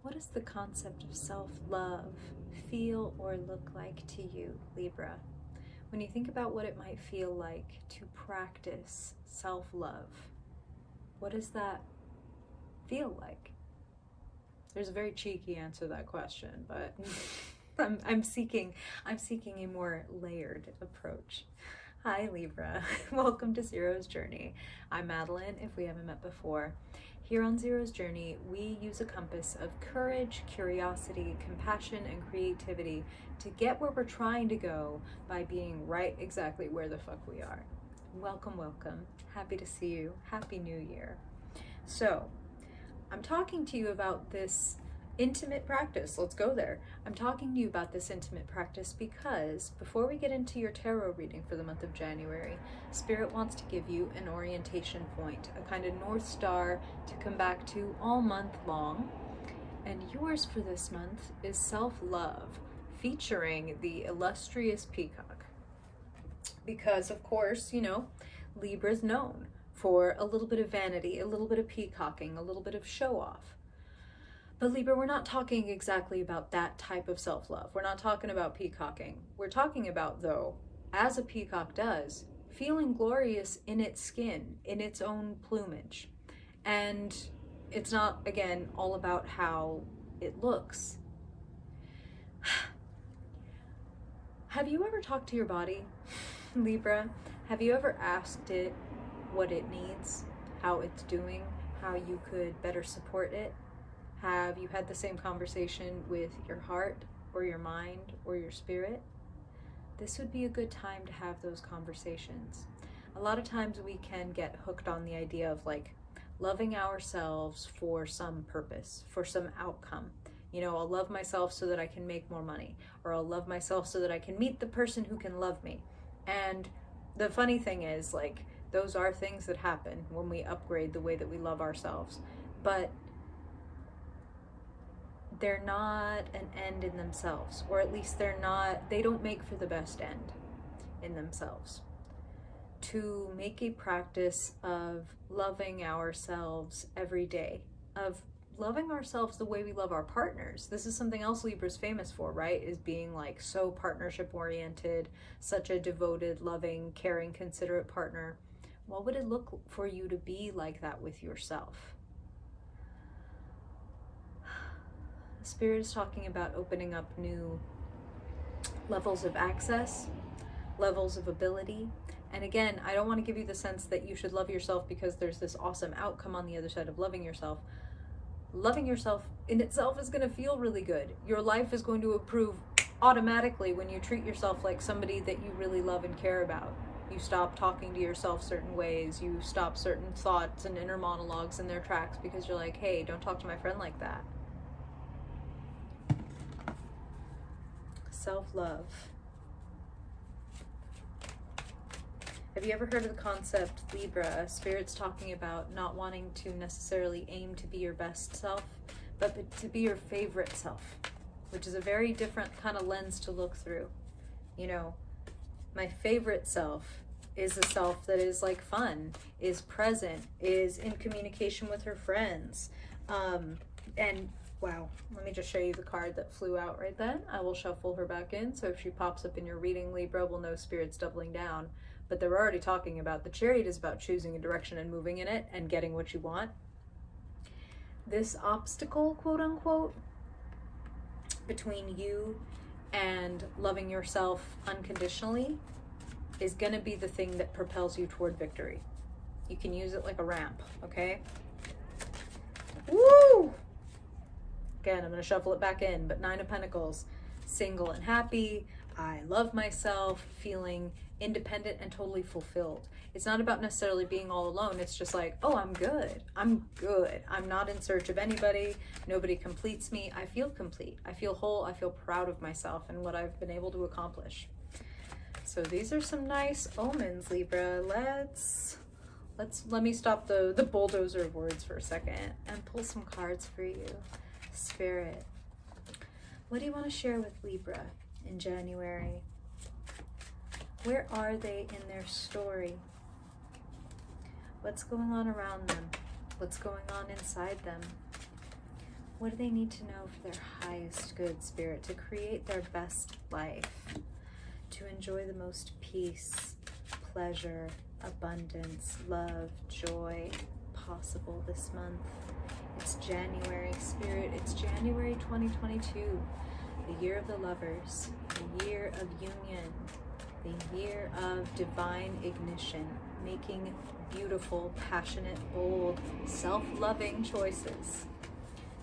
What does the concept of self-love feel or look like to you, Libra? When you think about what it might feel like to practice self-love, what does that feel like? There's a very cheeky answer to that question, but I'm seeking a more layered approach. Hi Libra, welcome to Zero's Journey. I'm Madeline, if we haven't met before. Here on Zero's Journey, we use a compass of courage, curiosity, compassion, and creativity to get where we're trying to go by being right exactly where the fuck we are. Welcome, welcome. Happy to see you. Happy New Year. So, I'm talking to you about this intimate practice. Let's go there. I'm talking to you about this intimate practice because before we get into your tarot reading for the month of January, Spirit wants to give you an orientation point, a kind of North Star to come back to all month long. And yours for this month is self-love, featuring the illustrious peacock. Because, of course, you know, Libra's known for a little bit of vanity, a little bit of peacocking, a little bit of show-off. But Libra, we're not talking exactly about that type of self-love. We're not talking about peacocking. We're talking about, though, as a peacock does, feeling glorious in its skin, in its own plumage. And it's not, again, all about how it looks. Have you ever talked to your body, Libra? Have you ever asked it what it needs, how it's doing, how you could better support it? Have you had the same conversation with your heart or your mind or your spirit? This would be a good time to have those conversations. A lot of times we can get hooked on the idea of like loving ourselves for some purpose, for some outcome. You know, I'll love myself so that I can make more money, or I'll love myself so that I can meet the person who can love me. And the funny thing is, like, those are things that happen when we upgrade the way that we love ourselves. But they're not an end in themselves, or at least they don't make for the best end in themselves. To make a practice of loving ourselves every day, of loving ourselves the way we love our partners. This is something else Libra's famous for, right? Is being like so partnership oriented, such a devoted, loving, caring, considerate partner. What would it look for you to be like that with yourself? Spirit is talking about opening up new levels of access, levels of ability. And again, I don't want to give you the sense that you should love yourself because there's this awesome outcome on the other side of loving yourself. Loving yourself in itself is going to feel really good. Your life is going to improve automatically when you treat yourself like somebody that you really love and care about. You stop talking to yourself certain ways. You stop certain thoughts and inner monologues in their tracks because you're like, hey, don't talk to my friend like that. Self-love. Have you ever heard of the concept, Libra? Spirit's talking about not wanting to necessarily aim to be your best self, but to be your favorite self, which is a very different kind of lens to look through. You know, my favorite self is a self that is like fun, is present, is in communication with her friends. And wow, let me just show you the card that flew out right then. I will shuffle her back in, so if she pops up in your reading, Libra, we'll know Spirit's doubling down. But they're already talking about the Chariot is about choosing a direction and moving in it and getting what you want. This obstacle, quote unquote, between you and loving yourself unconditionally is going to be the thing that propels you toward victory. You can use it like a ramp, okay? Woo! Again, I'm going to shuffle it back in, but Nine of Pentacles, single and happy. I love myself, feeling independent and totally fulfilled. It's not about necessarily being all alone. It's just like, oh, I'm good. I'm good. I'm not in search of anybody. Nobody completes me. I feel complete. I feel whole. I feel proud of myself and what I've been able to accomplish. So these are some nice omens, Libra. Let me stop the bulldozer of words for a second and pull some cards for you. Spirit, what do you want to share with Libra in January? Where are they in their story? What's going on around them? What's going on inside them? What do they need to know for their highest good, Spirit, to create their best life, to enjoy the most peace, pleasure, abundance, love, joy possible this month? It's January, Spirit. It's January 2022, the year of the lovers, the year of union, the year of divine ignition, making beautiful, passionate, bold, self-loving choices.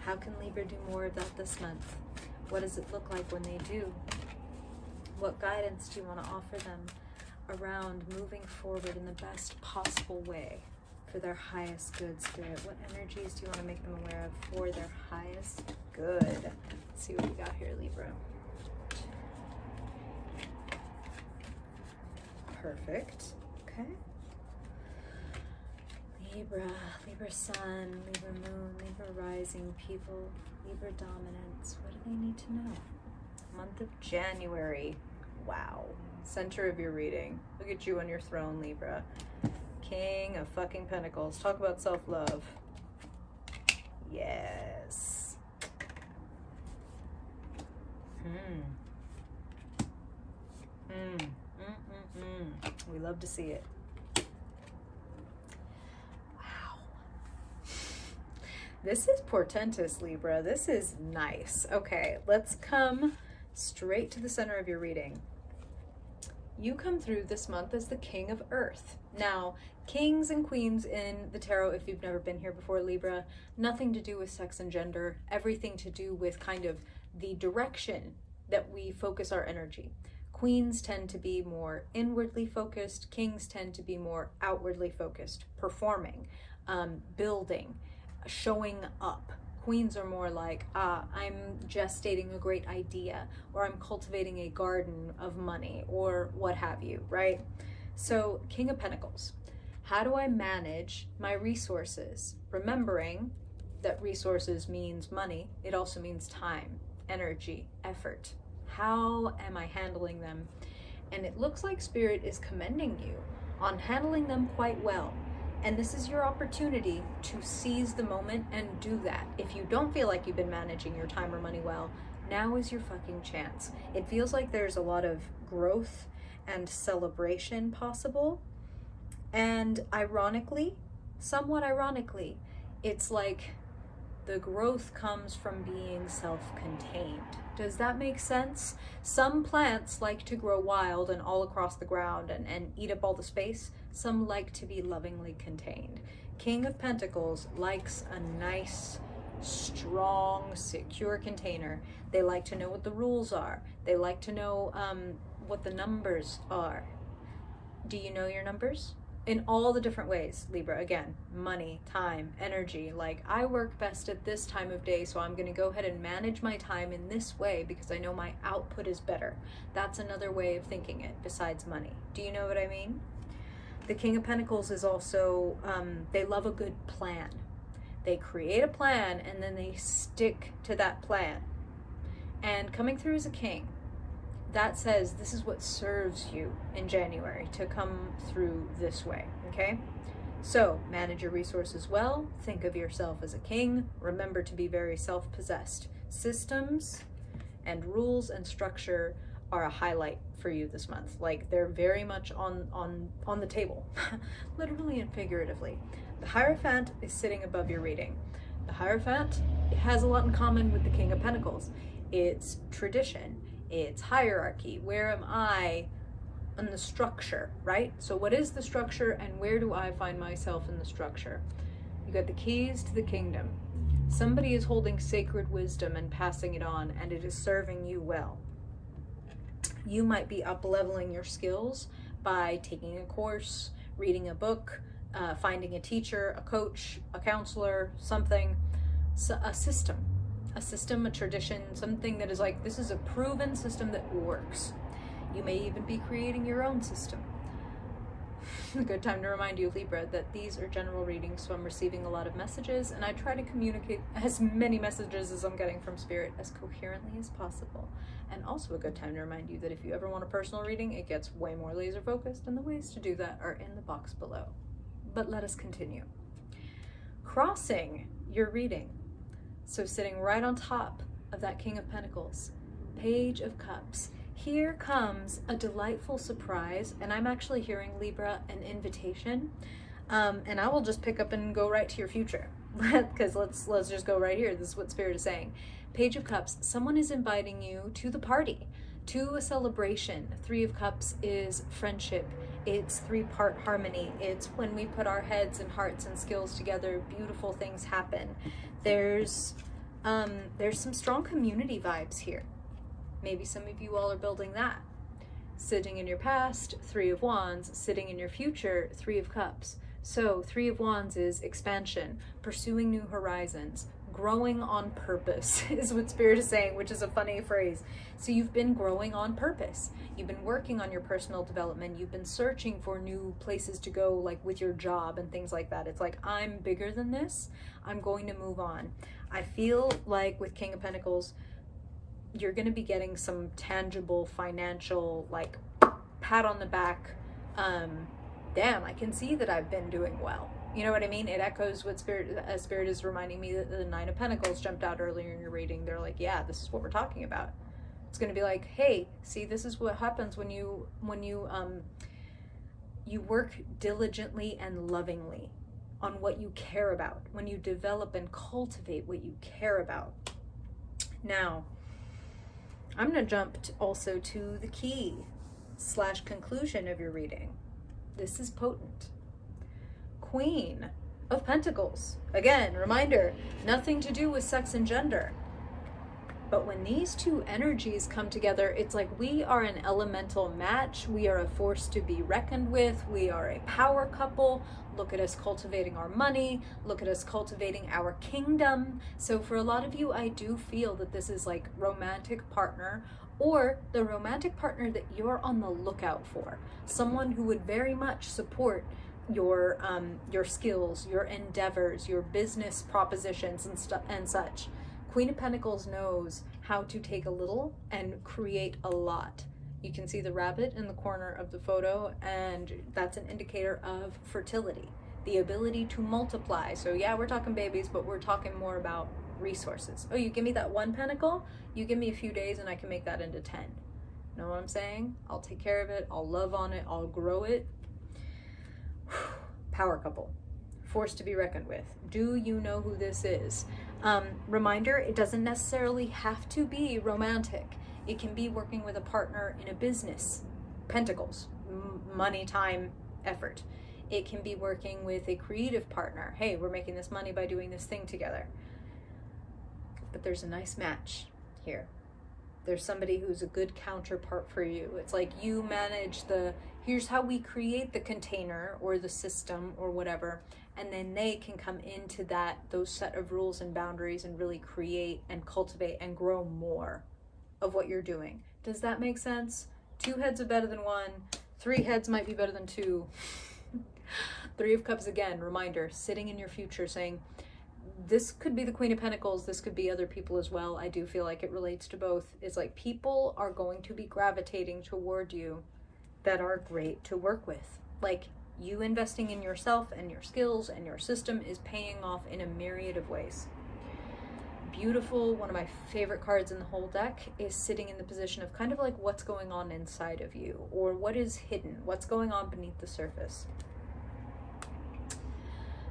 How can Libra do more of that this month? What does it look like when they do? What guidance do you want to offer them around moving forward in the best possible way for their highest good, Spirit? What energies do you want to make them aware of for their highest good? Let's see what we got here, Libra. Perfect. Okay. Libra Sun, Libra Moon, Libra Rising people, Libra Dominance. What do they need to know? Month of January. Wow. Center of your reading. Look at you on your throne, Libra. King of fucking Pentacles. Talk about self-love. Yes. We love to see it. This is portentous, Libra. This is nice. Okay, let's come straight to the center of your reading. You come through this month as the King of Earth. Now, kings and queens in the tarot, if you've never been here before, Libra, nothing to do with sex and gender, everything to do with kind of the direction that we focus our energy. Queens tend to be more inwardly focused. Kings tend to be more outwardly focused, performing, building, showing up. Queens are more like, I'm gestating a great idea, or I'm cultivating a garden of money, or what have you, right? So, King of Pentacles. How do I manage my resources? Remembering that resources means money. It also means time, energy, effort. How am I handling them? And it looks like Spirit is commending you on handling them quite well. And this is your opportunity to seize the moment and do that. If you don't feel like you've been managing your time or money well, now is your fucking chance. It feels like there's a lot of growth and celebration possible. And ironically, somewhat ironically, it's like the growth comes from being self-contained. Does that make sense? Some plants like to grow wild and all across the ground and eat up all the space. Some like to be lovingly contained. King of Pentacles likes a nice, strong, secure container. They like to know what the rules are. They like to know what the numbers are. Do you know your numbers? In all the different ways, Libra. Again, money, time, energy. Like, I work best at this time of day, so I'm going to go ahead and manage my time in this way because I know my output is better. That's another way of thinking it besides money. Do you know what I mean? The King of Pentacles is also, they love a good plan. They create a plan and then they stick to that plan. And coming through as a king, that says this is what serves you in January to come through this way, okay? So manage your resources well. Think of yourself as a king. Remember to be very self-possessed. Systems and rules and structure are a highlight for you this month. Like, they're very much on the table, literally and figuratively. The Hierophant is sitting above your reading. The Hierophant has a lot in common with the King of Pentacles. It's tradition. It's hierarchy. Where am I in the structure, right? So what is the structure and where do I find myself in the structure? You got the keys to the kingdom. Somebody is holding sacred wisdom and passing it on, and it is serving you well. You might be up-leveling your skills by taking a course, reading a book, finding a teacher, a coach, a counselor, something, a system, a tradition, something that is like, this is a proven system that works. You may even be creating your own system. A good time to remind you, Libra, that these are general readings, so I'm receiving a lot of messages, and I try to communicate as many messages as I'm getting from Spirit as coherently as possible. And also a good time to remind you that if you ever want a personal reading, it gets way more laser focused, and the ways to do that are in the box below. But let us continue. Crossing your reading, So sitting right on top of that King of Pentacles, Page of Cups. Here comes a delightful surprise, and I'm actually hearing, Libra, an invitation. And I will just pick up and go right to your future, because let's just go right here. This is what Spirit is saying. Page of Cups, someone is inviting you to the party, to a celebration. Three of Cups is friendship. It's three-part harmony. It's when we put our heads and hearts and skills together, beautiful things happen. There's some strong community vibes here. Maybe some of you all are building that. Sitting in your past, Three of Wands. Sitting in your future, Three of Cups. So Three of Wands is expansion, pursuing new horizons, growing on purpose is what Spirit is saying, which is a funny phrase. So you've been growing on purpose. You've been working on your personal development. You've been searching for new places to go, like with your job and things like that. It's like, I'm bigger than this. I'm going to move on. I feel like with King of Pentacles, you're going to be getting some tangible financial, like, pat on the back. Damn, I can see that I've been doing well. You know what I mean? It echoes what Spirit is reminding me that the Nine of Pentacles jumped out earlier in your reading. They're like, yeah, this is what we're talking about. It's going to be like, hey, see, this is what happens when you work diligently and lovingly on what you care about, when you develop and cultivate what you care about. Now, I'm going to jump also to the key / conclusion of your reading. This is potent. Queen of Pentacles. Again, reminder, nothing to do with sex and gender. But when these two energies come together, it's like we are an elemental match. We are a force to be reckoned with. We are a power couple. Look at us cultivating our money. Look at us cultivating our kingdom. So for a lot of you, I do feel that this is like romantic partner, or the romantic partner that you're on the lookout for. Someone who would very much support your skills, your endeavors, your business propositions and such. Queen of Pentacles knows how to take a little and create a lot. You can see the rabbit in the corner of the photo, and that's an indicator of fertility, the ability to multiply. So yeah, we're talking babies, but we're talking more about resources. Oh, you give me that one pentacle, you give me a few days and I can make that into 10. Know what I'm saying? I'll take care of it, I'll love on it, I'll grow it. Power couple, force to be reckoned with. Do you know who this is? Reminder, it doesn't necessarily have to be romantic. It can be working with a partner in a business. Pentacles, money, time, effort. It can be working with a creative partner. Hey, we're making this money by doing this thing together. But there's a nice match here. There's somebody who's a good counterpart for you. It's like you manage here's how we create the container or the system or whatever, and then they can come into those set of rules and boundaries and really create and cultivate and grow more of what you're doing. Does that make sense? 2 heads are better than 1. 3 heads might be better than 2. 3 of Cups, again, reminder, sitting in your future, saying, this could be the Queen of Pentacles, this could be other people as well. I do feel like it relates to both. It's like people are going to be gravitating toward you that are great to work with. Like, you investing in yourself and your skills and your system is paying off in a myriad of ways. Beautiful. One of my favorite cards in the whole deck is sitting in the position of kind of like what's going on inside of you, or what is hidden, what's going on beneath the surface.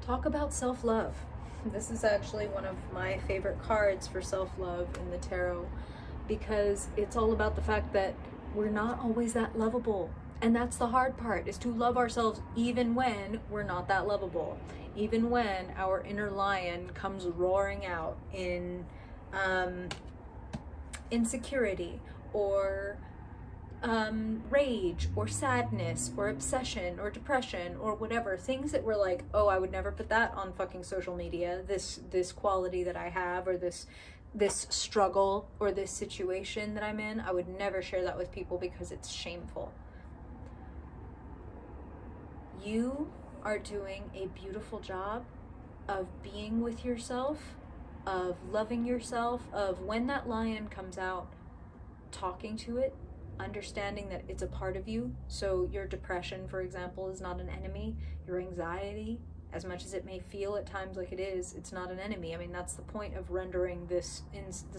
Talk about self-love. This is actually one of my favorite cards for self-love in the tarot, because it's all about the fact that we're not always that lovable. And that's the hard part, is to love ourselves even when we're not that lovable. Even when our inner lion comes roaring out in insecurity or rage or sadness or obsession or depression or whatever. Things that we're like, oh, I would never put that on fucking social media. This quality that I have, or this struggle or this situation that I'm in, I would never share that with people because it's shameful. You are doing a beautiful job of being with yourself, of loving yourself, of when that lion comes out, talking to it, understanding that it's a part of you. So your depression, for example, is not an enemy. Your anxiety As much as it may feel at times like it is, it's not an enemy. I mean, that's the point of rendering the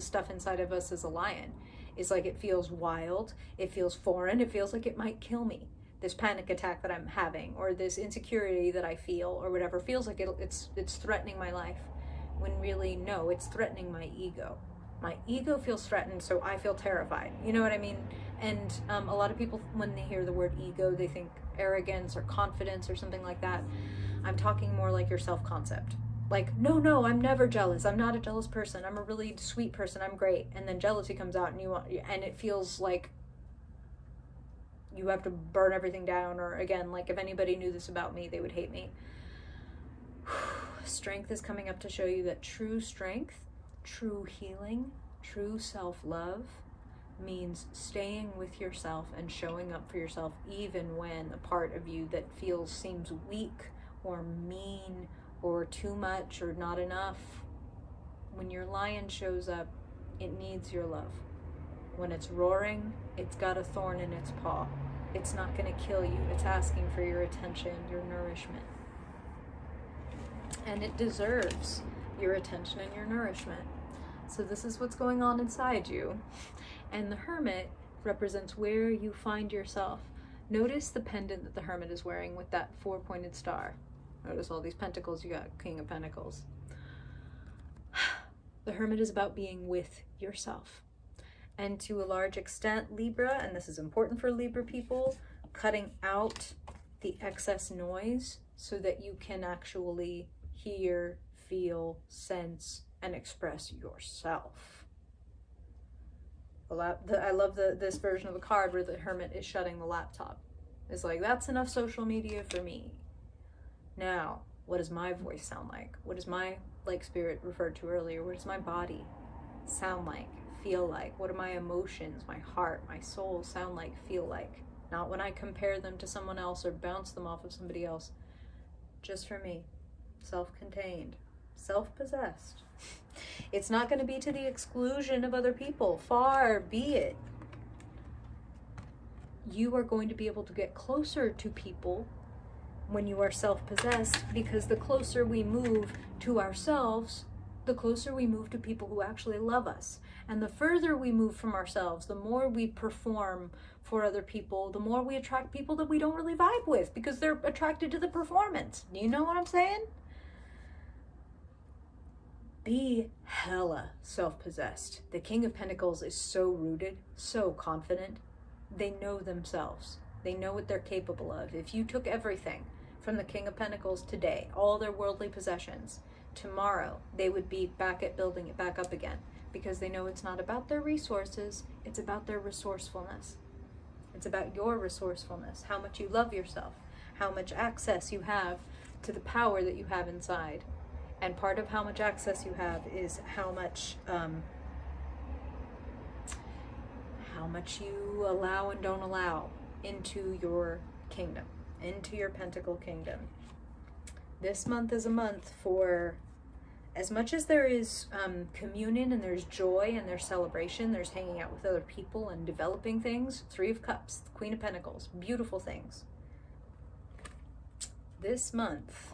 stuff inside of us as a lion. It's like it feels wild, it feels foreign, it feels like it might kill me. This panic attack that I'm having, or this insecurity that I feel, or whatever, feels like it's threatening my life. When really, no, it's threatening my ego. My ego feels threatened, so I feel terrified. You know what I mean? And a lot of people, when they hear the word ego, they think arrogance or confidence or something like that. I'm talking more like your self-concept. Like, no, I'm never jealous. I'm not a jealous person. I'm a really sweet person. I'm great. And then jealousy comes out, and it feels like you have to burn everything down. Or again, like if anybody knew this about me, they would hate me. Strength is coming up to show you that true strength, true healing, true self-love means staying with yourself and showing up for yourself, even when the part of you that seems weak or mean or too much or not enough. When your lion shows up, it needs your love. When it's roaring, it's got a thorn in its paw. It's not going to kill you. It's asking for your attention, your nourishment. And it deserves your attention and your nourishment. So this is what's going on inside you. And the hermit represents where you find yourself. Notice the pendant that the hermit is wearing with that 4-pointed star. Notice all these pentacles. You got King of Pentacles. The hermit is about being with yourself. And to a large extent, Libra, and this is important for Libra people, cutting out the excess noise so that you can actually hear, feel, sense, and express yourself. I love this version of the card where the hermit is shutting the laptop. It's like, that's enough social media for me. Now, what does my voice sound like? What does my, like Spirit referred to earlier, what does my body sound like, feel like? What do my emotions, my heart, my soul sound like, feel like? Not when I compare them to someone else or bounce them off of somebody else. Just for me. Self-contained. Self-possessed. It's not going to be to the exclusion of other people. Far be it. You are going to be able to get closer to people when you are self-possessed, because the closer we move to ourselves, the closer we move to people who actually love us. And the further we move from ourselves, the more we perform for other people, the more we attract people that we don't really vibe with because they're attracted to the performance. Do you know what I'm saying? Be hella self-possessed. The King of Pentacles is so rooted, so confident. They know themselves. They know what they're capable of. If you took everything from the King of Pentacles today, all their worldly possessions, tomorrow they would be back at building it back up again, because they know it's not about their resources, it's about their resourcefulness. It's about your resourcefulness, how much you love yourself, how much access you have to the power that you have inside. And part of how much access you have is how much you allow and don't allow into your kingdom, into your pentacle kingdom. This month is a month for, as much as there is communion and there's joy and there's celebration, there's hanging out with other people and developing things. 3 of Cups, Queen of Pentacles, beautiful things. This month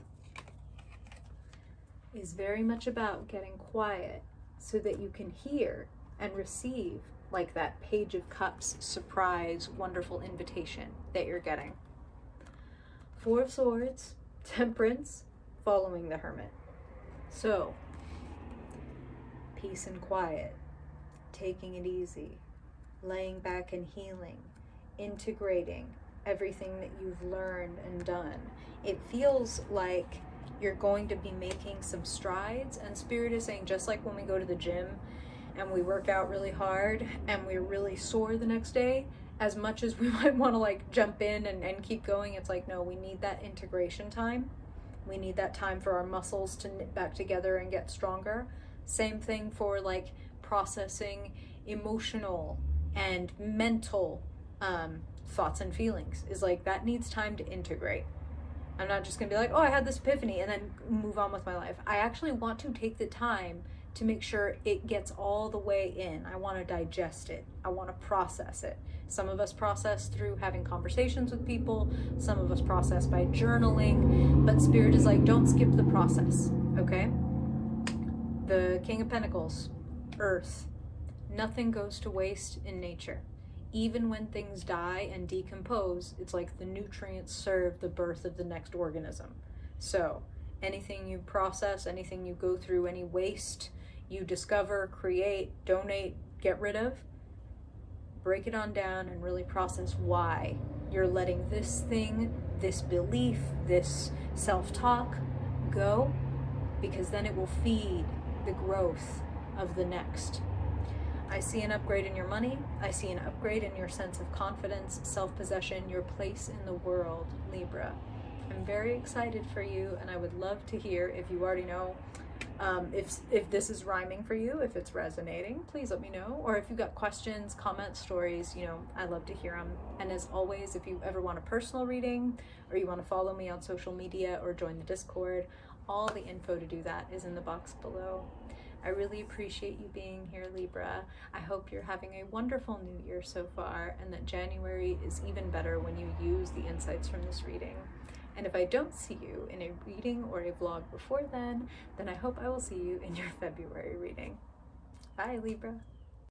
is very much about getting quiet so that you can hear and receive, like that Page of Cups surprise, wonderful invitation that you're getting. 4 of Swords, Temperance, following the Hermit. So, peace and quiet, taking it easy, laying back and healing, integrating everything that you've learned and done. It feels like you're going to be making some strides, and Spirit is saying, just like when we go to the gym and we work out really hard and we're really sore the next day, as much as we might want to like jump in and keep going, it's like, no, we need that integration time. We need that time for our muscles to knit back together and get stronger. Same thing for like processing emotional and mental thoughts and feelings, is like that needs time to integrate. I'm not just gonna be like, oh, I had this epiphany and then move on with my life. I actually want to take the time to make sure it gets all the way in. I want to digest it. I want to process it. Some of us process through having conversations with people. Some of us process by journaling. But Spirit is like, don't skip the process, okay? The King of Pentacles, Earth. Nothing goes to waste in nature. Even when things die and decompose, it's like the nutrients serve the birth of the next organism. So anything you process, anything you go through, any waste you discover, create, donate, get rid of, break it on down and really process why you're letting this thing, this belief, this self-talk go, because then it will feed the growth of the next. I see an upgrade in your money. I see an upgrade in your sense of confidence, self-possession, your place in the world, Libra. I'm very excited for you, and I would love to hear, if you already know, if this is rhyming for you, if it's resonating, please let me know. Or if you've got questions, comments, stories, I love to hear them. And as always, if you ever want a personal reading, or you want to follow me on social media or join the Discord, all the info to do that is in the box below. I really appreciate you being here, Libra. I hope you're having a wonderful new year so far, and that January is even better when you use the insights from this reading. And if I don't see you in a reading or a vlog before then I hope I will see you in your February reading. Bye, Libra.